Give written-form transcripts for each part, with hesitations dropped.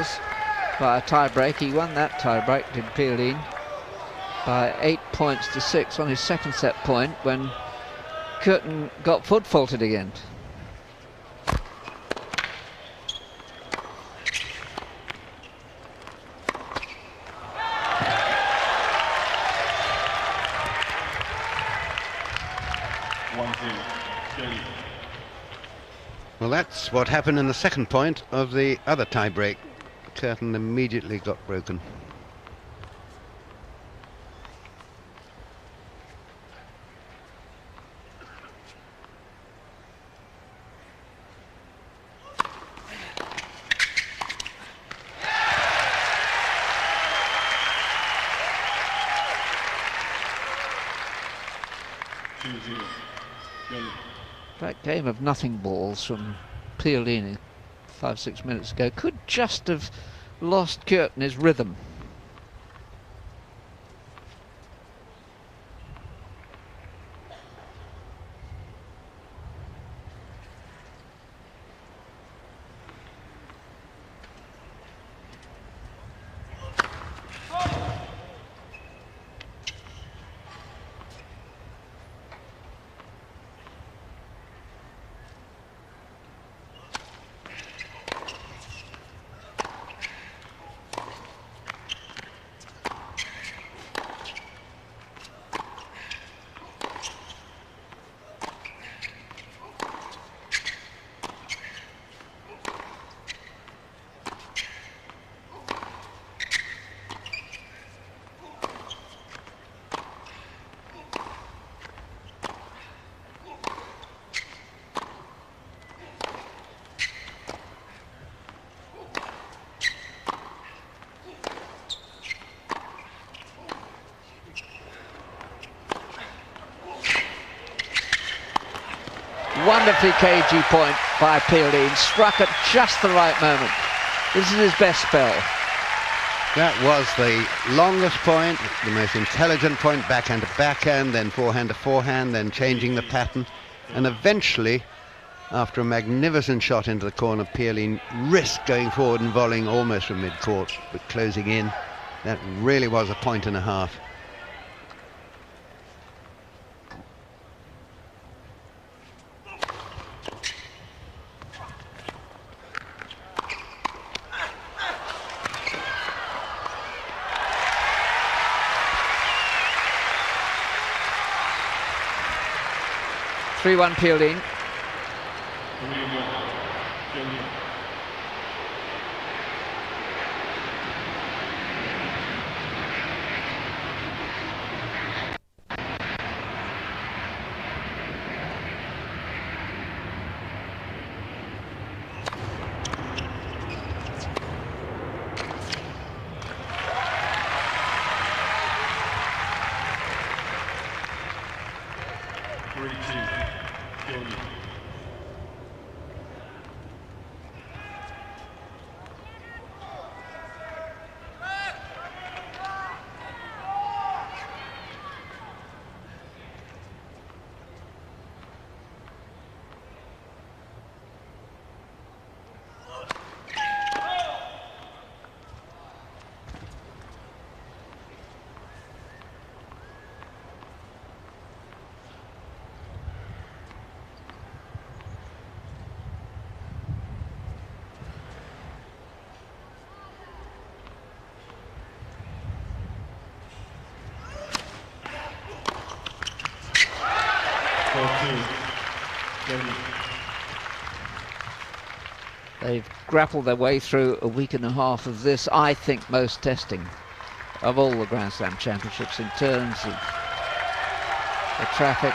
was, by a tie-break. He won that tie-break, did Piolín, by 8 points to 6 on his second set point when Curtin got foot-faulted again. Well, that's what happened in the second point of the other tie-break. Curtin immediately got broken. That game of nothing balls from Piolín 5-6 minutes ago could just have lost Curtin his rhythm. Wonderfully cagey point by Piolín, struck at just the right moment. This is his best spell. That was the longest point, the most intelligent point, backhand to backhand, then forehand to forehand, then changing the pattern. And eventually, after a magnificent shot into the corner, Piolín risked going forward and volleying almost from mid-court, but closing in. That really was a point and a half. Three-1 Piolín. They've grappled their way through a week and a half of this, I think, most testing of all the Grand Slam championships in terms of the traffic,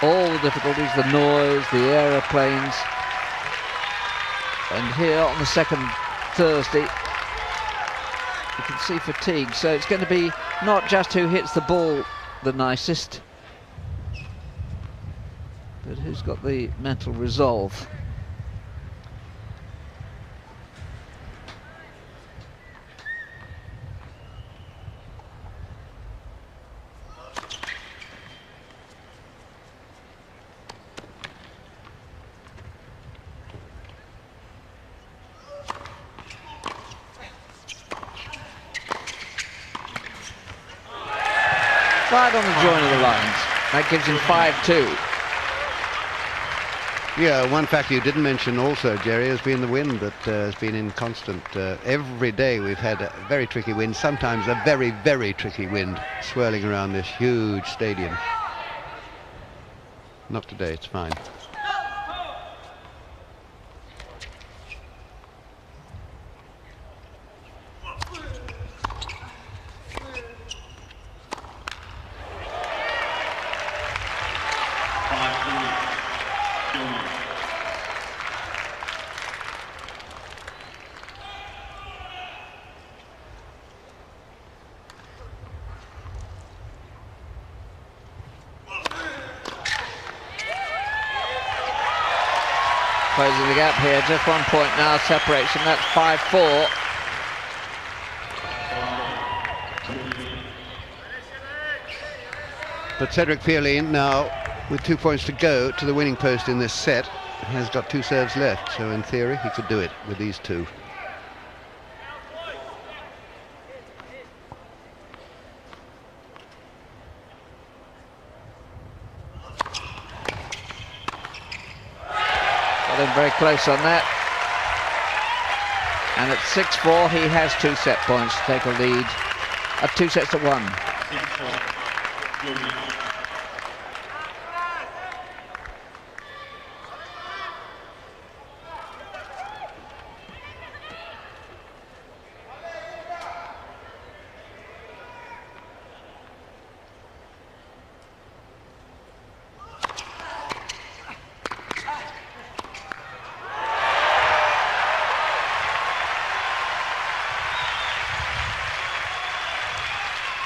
all the difficulties, the noise, the aeroplanes. And here on the second Thursday, you can see fatigue. So it's going to be not just who hits the ball the nicest, but who's got the mental resolve. Right on the join of the lines. That gives him 5-2. Yeah, one factor you didn't mention also, Jerry, has been the wind that has been inconstant. Every day we've had a very tricky wind, sometimes a very, very tricky wind swirling around this huge stadium. Not today, it's fine. Closing the gap here, just 1 point now separates them. That's 5-4. But Cedric Pierlin now, with 2 points to go to the winning post in this set, has got 2 serves left, so in theory he could do it with these 2. Very close on that, and at 6-4 he has 2 set points to take a lead at 2 sets to 1.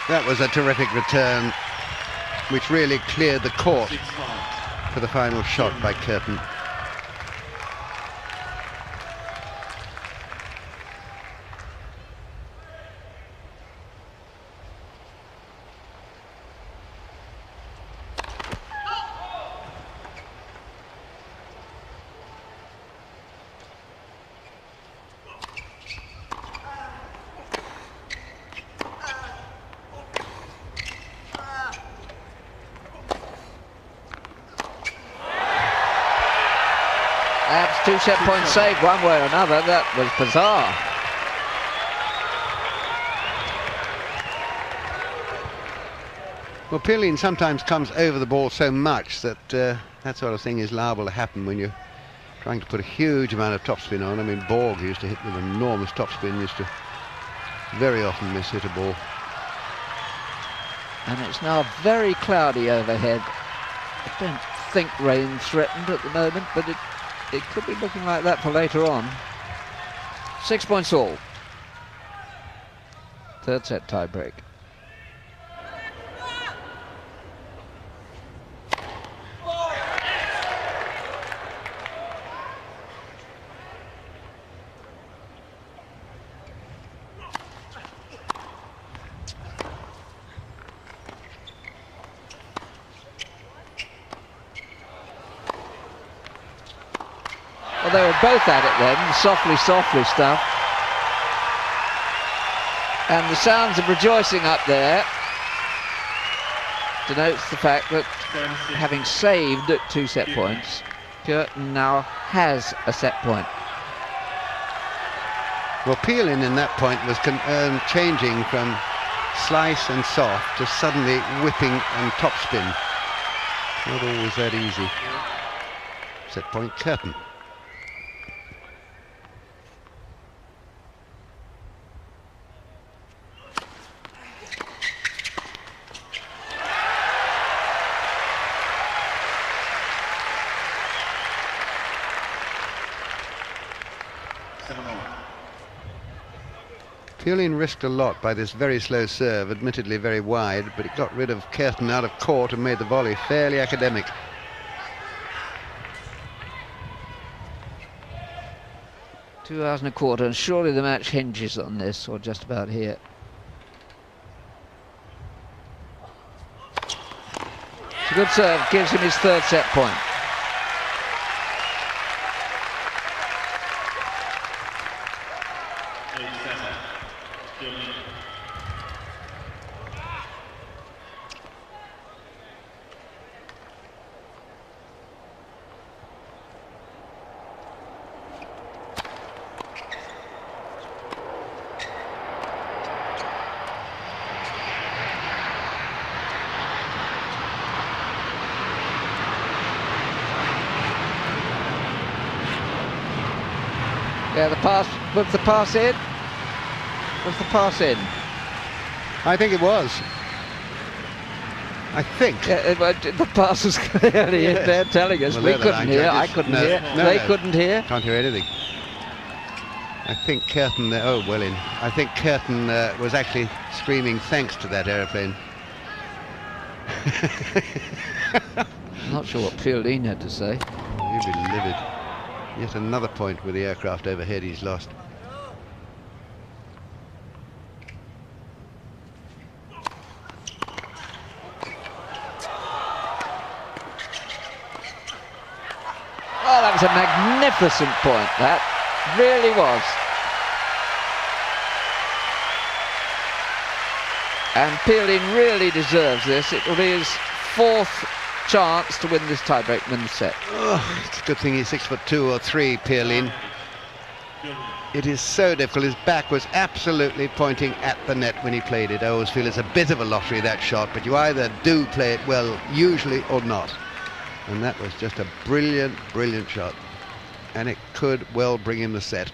That was a terrific return, which really cleared the court for the final shot by Curtin. That's 2 set points saved one way or another. That was bizarre. Well, Pierlin sometimes comes over the ball so much that that sort of thing is liable to happen when you're trying to put a huge amount of topspin on. I mean, Borg used to hit with enormous topspin, used to very often miss-hit a ball. And it's now very cloudy overhead. I don't think rain threatened at the moment, but it could be looking like that for later on. 6 points all. 3rd set tie break. Well, they were both at it then, softly stuff. And the sounds of rejoicing up there denotes the fact that having saved at 2 set points, Curtin now has a set point. Well, Pierlin in that point was changing from slice and soft to suddenly whipping and topspin. Not always that easy. Set point Curtin. Pierlin risked a lot by this very slow serve, admittedly very wide, but it got rid of Curtin out of court and made the volley fairly academic. $2.25, and surely the match hinges on this, or just about here. It's a good serve, gives him his 3rd set point. Yeah, the pass, was the pass in? Was the pass in? I think it was. I think. Yeah, the pass was clearly in there telling us. Well, We couldn't hear, I couldn't hear, they couldn't hear. Can't hear anything. I think Curtin, oh, well in. I think Curtin was actually screaming thanks to that aeroplane. Not sure what Fielding had to say. Oh, he'd be livid. Yet another point with the aircraft overhead he's lost. Oh, that was a magnificent point, that really was. And Fielding really deserves this. It will be his 4th chance to win this tiebreak, win the set. Oh, it's a good thing he's 6'2" or 3", Pierlin. It is so difficult. His back was absolutely pointing at the net when he played it. I always feel it's a bit of a lottery, that shot, but you either do play it well, usually, or not. And that was just a brilliant, brilliant shot. And it could well bring him the set.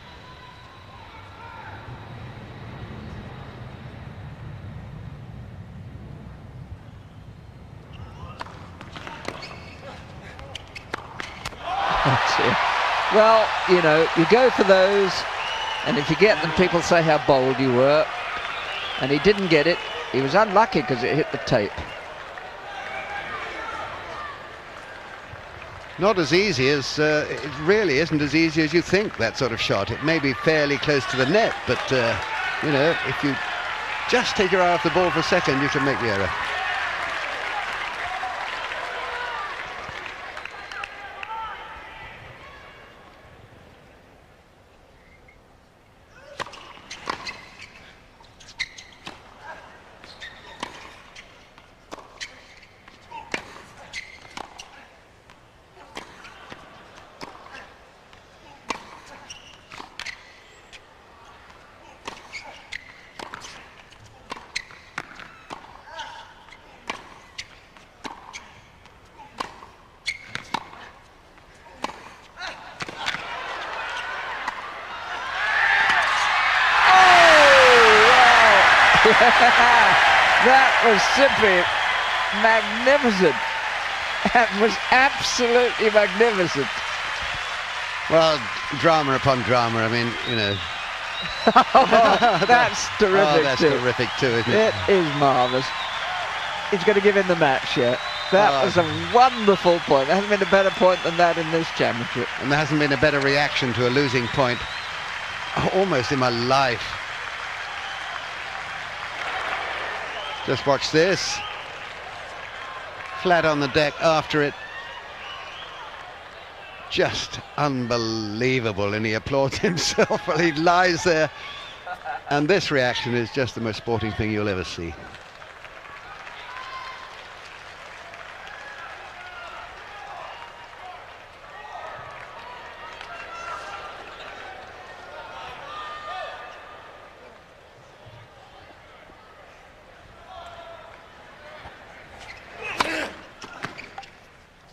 Well, you know, you go for those, and if you get them, people say how bold you were. And he didn't get it. He was unlucky because it hit the tape. Not as easy as, it really isn't as easy as you think, that sort of shot. It may be fairly close to the net, but, you know, if you just take your eye off the ball for a second, you can make the error. That was simply magnificent. That was absolutely magnificent. Well, drama upon drama. I mean, you know. Oh, that's terrific. Oh, that's too. terrific too, isn't it? It is marvellous. He's going to give him the match yet. That was a wonderful point. There hasn't been a better point than that in this championship. And there hasn't been a better reaction to a losing point almost in my life. Just watch this. Flat on the deck after it. Just unbelievable, and he applauds himself while he lies there. And this reaction is just the most sporting thing you'll ever see.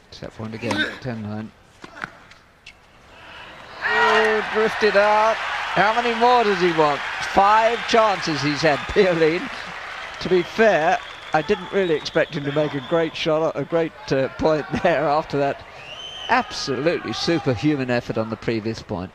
Set point again, 10-9. Oh, drifted out. How many more does he want? 5 chances he's had, Pierlin. To be fair, I didn't really expect him to make a great shot, a great point there after that absolutely superhuman effort on the previous point.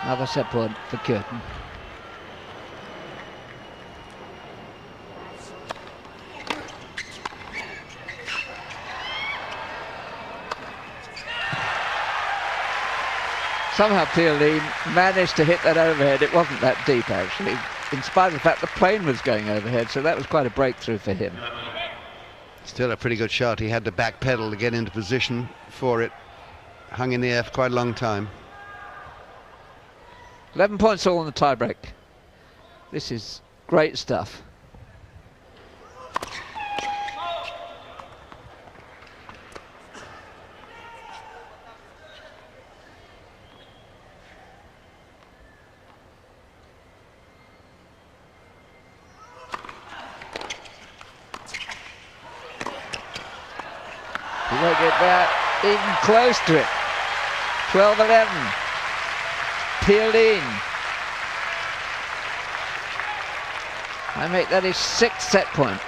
Another set point for Curtin. Somehow Pierlin managed to hit that overhead. It wasn't that deep, actually, in spite of the fact the plane was going overhead, so that was quite a breakthrough for him. Still a pretty good shot. He had to back pedal to get into position for it. Hung in the air for quite a long time. 11 points all in the tiebreak. This is great stuff. He won't get that even close to it. 12-11. Pierlin. I make that his 6th set point.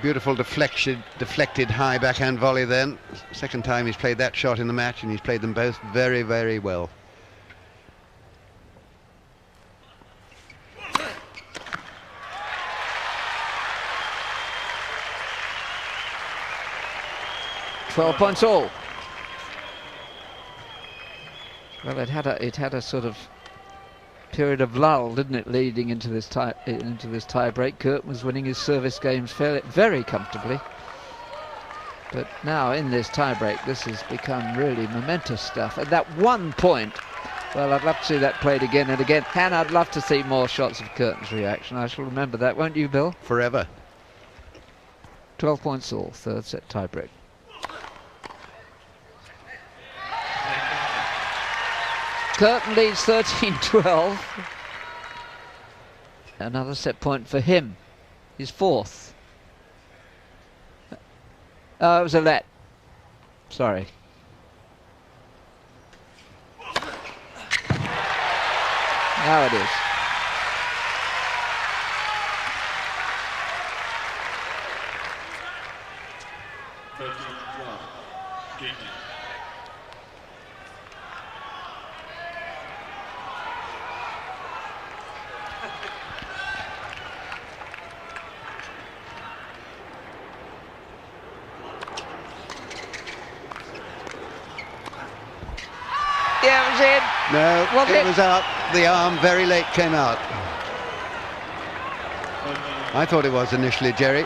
Beautiful deflected high backhand volley then. Second time he's played that shot in the match, and he's played them both very, very well. £12 all. Well, it had a sort of period of lull, didn't it, leading into this tie break. Curtin was winning his service games very comfortably, but now in this tie break, this has become really momentous stuff. And that 1 point, well, I'd love to see that played again and again. And I'd love to see more shots of Curtin's reaction. I shall remember that, won't you, Bill? Forever. 12 points all, 3rd set tie break. Curtin leads 13-12. Another set point for him. His 4th. Oh, it was a let. Sorry. Now it is. Yeah, it was in. No, Was it? was out. The arm very late came out. I thought it was initially, Jerry,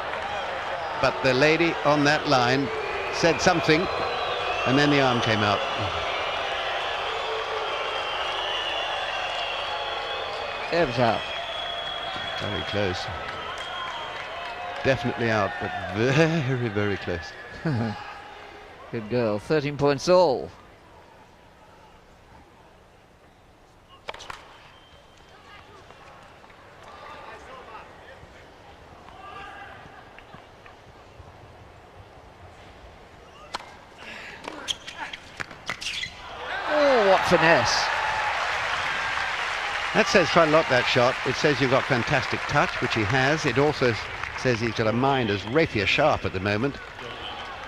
but the lady on that line said something, and then the arm came out. It was out. Very close. Definitely out, but very, very close. Good girl. 13 points all. Finesse. That says quite a lot, that shot. It says you've got fantastic touch, which he has. It also says he's got a mind as rapier sharp at the moment.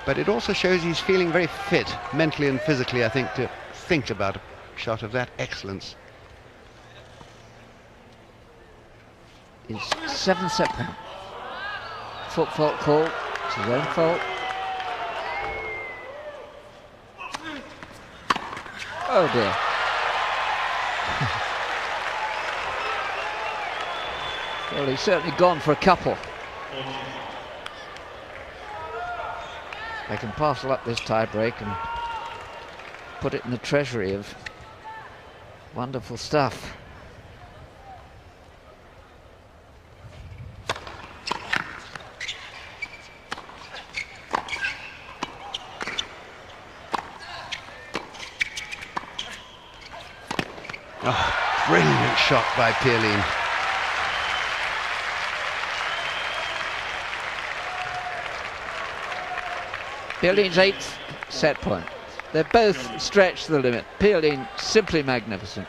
But it also shows he's feeling very fit, mentally and physically, I think, to think about a shot of that excellence. His 7th set point. Foot fault call. It's his own fault. Oh dear. Well, he's certainly gone for a couple. They can parcel up this tie break and put it in the treasury of wonderful stuff. Oh, brilliant shot by Pierlin. Pierlin's 8th set point. They're both stretched to the limit. Pierlin simply magnificent.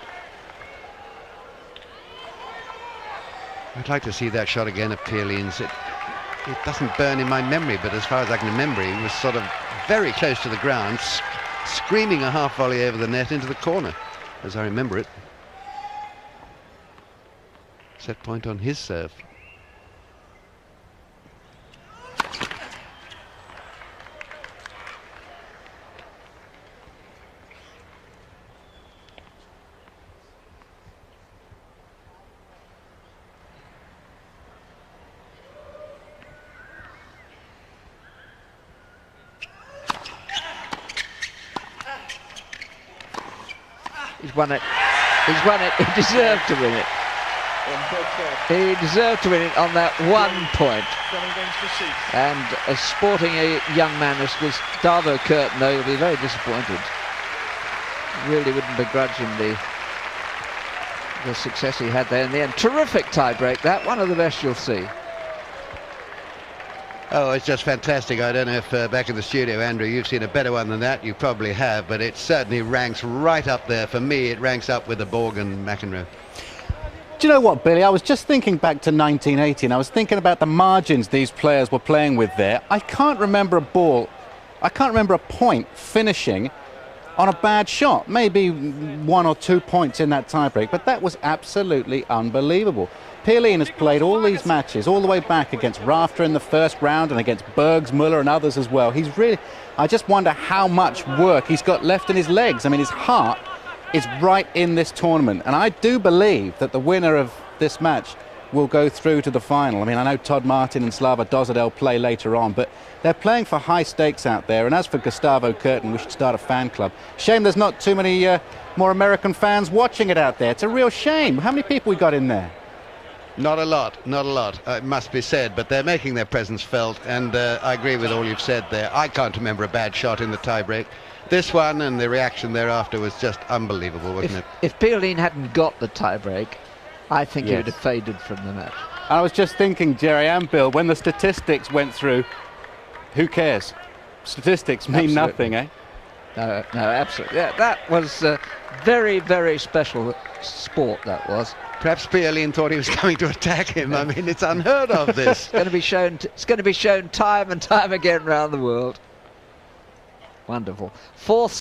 I'd like to see that shot again of Pierlin's. It doesn't burn in my memory, but as far as I can remember, he was sort of very close to the ground, screaming a half volley over the net into the corner, as I remember it. Set point on his serve. He's won it. He's won it. He deserved to win it. He deserved to win it on that 1 point. And as sporting a young man as Gustavo Curtin, though, he'll be very disappointed. Really wouldn't begrudge him the success he had there in the end. Terrific tie break, that. One of the best you'll see. Oh, it's just fantastic. I don't know if back in the studio, Andrew, you've seen a better one than that. You probably have, but it certainly ranks right up there. For me, it ranks up with the Borg and McEnroe. Do you know what, Billy? I was just thinking back to 1980, and I was thinking about the margins these players were playing with there. I can't remember a point finishing on a bad shot. Maybe 1 or 2 points in that tiebreak, but that was absolutely unbelievable. Pierlin has played all these matches all the way back against Rafter in the first round and against Bergsmuller and others as well. He's really, I just wonder how much work he's got left in his legs. I mean, his heart is right in this tournament, and I do believe that the winner of this match will go through to the final. I mean, I know Todd Martin and Slava Dozadel play later on, but they're playing for high stakes out there. And as for Gustavo Curtin, we should start a fan club. Shame there's not too many more American fans watching it out there. It's a real shame. How many people we got in there? Not a lot, it must be said, but they're making their presence felt, and I agree with all you've said there. I can't remember a bad shot in the tiebreak. This one and the reaction thereafter was just unbelievable, wasn't it? If Pierlin hadn't got the tiebreak, I think he would have faded from the match. I was just thinking, Jerry and Bill, when the statistics went through, who cares? Statistics mean nothing, eh? No, absolutely. Yeah, that was very, very special sport, that was. Perhaps Pierlin thought he was coming to attack him. I mean, it's unheard of, this. It's going to be shown time and time again around the world. Wonderful. Fourth